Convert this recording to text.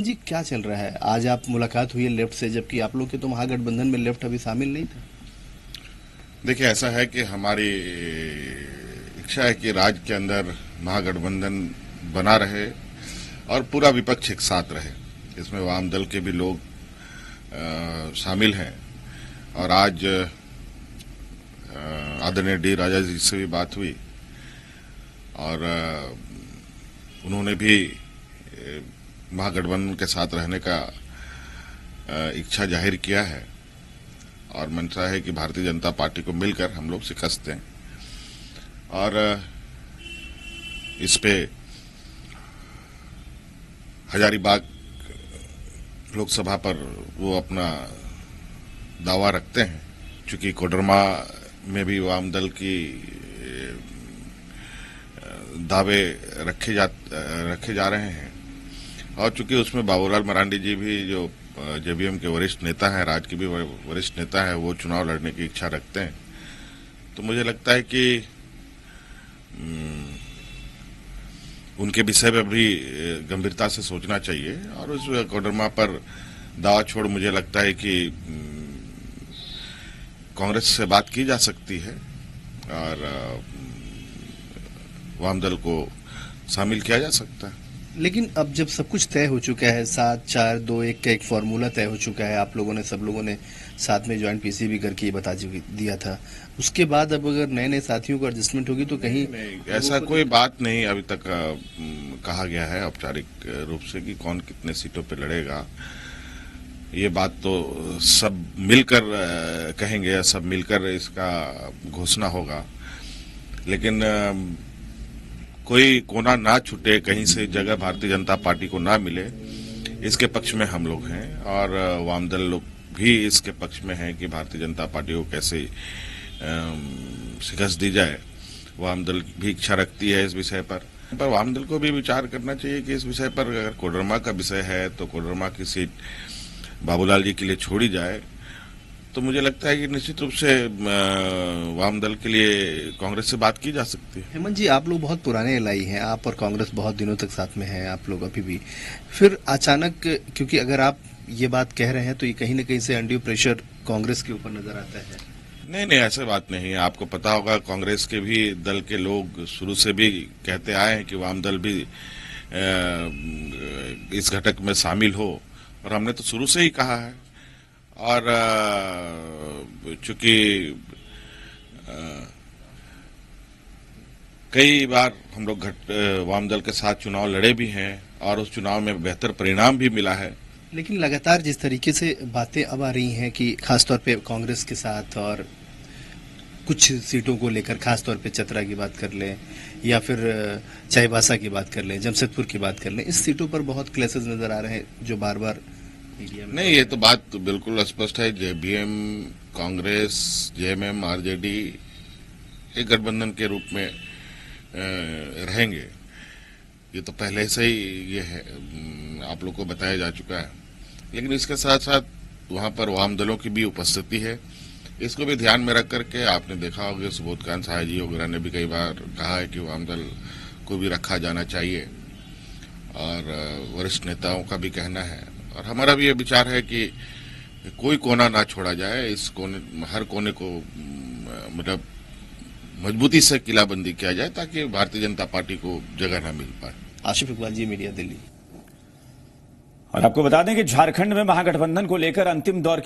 जी क्या चल रहा है? आज आप मुलाकात हुई है लेफ्ट से, जबकि आप लोग के तो महागठबंधन में लेफ्ट अभी शामिल नहीं था। देखिए, ऐसा है कि हमारी इच्छा है कि राज्य के अंदर महागठबंधन बना रहे और पूरा विपक्ष एक साथ रहे। इसमें वाम दल के भी लोग शामिल हैं। और आज आदरणीय डी राजा जी से भी बात हुई और उन्होंने भी महागठबंधन के साथ रहने का इच्छा जाहिर किया है और मंशा है कि भारतीय जनता पार्टी को मिलकर हम लोग शिकस्त दें। और इस पे हजारीबाग लोकसभा पर वो अपना दावा रखते हैं, चूंकि कोडरमा में भी वाम दल की दावे रखे जा रहे हैं और चूंकि उसमें बाबूलाल मरांडी जी भी जो जेबीएम के वरिष्ठ नेता हैं, राज्य के भी वरिष्ठ नेता हैं, वो चुनाव लड़ने की इच्छा रखते हैं। तो मुझे लगता है कि उनके विषय में भी गंभीरता से सोचना चाहिए और उस कोडरमा पर दावा छोड़ मुझे लगता है कि कांग्रेस से बात की जा सकती है और वाम दल को शामिल किया जा सकता है। लेकिन अब जब सब कुछ तय हो चुका है, 7-4-2-1 का एक फॉर्मूला तय हो चुका है, आप लोगों ने सब लोगों ने साथ में ज्वाइंट पीसी भी करके ये बता दिया था, उसके बाद अब अगर नए नए साथियों को एडजस्टमेंट होगी तो कहीं नहीं, ऐसा कोई बात नहीं अभी तक कहा गया है औपचारिक रूप से कि कौन कितने सीटों पे लड़ेगा। ये बात तो सब मिलकर कहेंगे या सब मिलकर इसका घोषणा होगा। लेकिन कोई कोना ना छूटे, कहीं से जगह भारतीय जनता पार्टी को ना मिले, इसके पक्ष में हम लोग हैं और वामदल लोग भी इसके पक्ष में हैं कि भारतीय जनता पार्टी को कैसे शिकस्त दी जाए। वामदल भी इच्छा रखती है इस विषय पर वामदल को भी विचार करना चाहिए कि इस विषय पर अगर कोडरमा का विषय है तो कोडरमा की सीट बाबूलाल जी के लिए छोड़ी जाए। तो मुझे लगता है कि निश्चित रूप से वाम दल के लिए कांग्रेस से बात की जा सकती है। हेमंत जी, आप लोग बहुत पुराने एलआई हैं, आप और कांग्रेस बहुत दिनों तक साथ में हैं, आप लोग अभी भी फिर अचानक, क्योंकि अगर आप ये बात कह रहे हैं तो ये कहीं ना कहीं से अनड्यू प्रेशर कांग्रेस के ऊपर नजर आता है। नहीं, ऐसा बात नहीं है। आपको पता होगा कांग्रेस के भी दल के लोग शुरू से भी कहते आए हैं कि वाम दल भी इस घटक में शामिल हो और हमने तो शुरू से ही कहा है। और चूंकि कई बार हम लोग वाम दल के साथ चुनाव लड़े भी हैं और उस चुनाव में बेहतर परिणाम भी मिला है। लेकिन लगातार जिस तरीके से बातें अब आ रही हैं कि खासतौर पे कांग्रेस के साथ और कुछ सीटों को लेकर, खासतौर पे चतरा की बात कर लें या फिर चाईबासा की बात कर लें, जमशेदपुर की बात कर लें, इस सीटों पर बहुत क्लेसेस नजर आ रहे हैं जो बार बार नहीं, ये तो बात बिल्कुल स्पष्ट है। जेबीएम, कांग्रेस, जेएमएम, आरजेडी एक गठबंधन के रूप में रहेंगे। ये तो पहले से ही ये है, आप लोग को बताया जा चुका है। लेकिन इसके साथ साथ वहां पर वाम दलों की भी उपस्थिति है। इसको भी ध्यान में रख करके आपने देखा होगा सुबोधकांत साहा जी वगैरह ने भी कई बार कहा है कि वाम दल को भी रखा जाना चाहिए और वरिष्ठ नेताओं का भी कहना है और हमारा भी ये विचार है कि कोई कोना ना छोड़ा जाए। इस कोने, हर कोने को मतलब मजबूती से किलाबंदी किया जाए ताकि भारतीय जनता पार्टी को जगह ना मिल पाए। आशिफ इकबाल जी, मीडिया दिल्ली। और आपको बता दें कि झारखंड में महागठबंधन को लेकर अंतिम दौर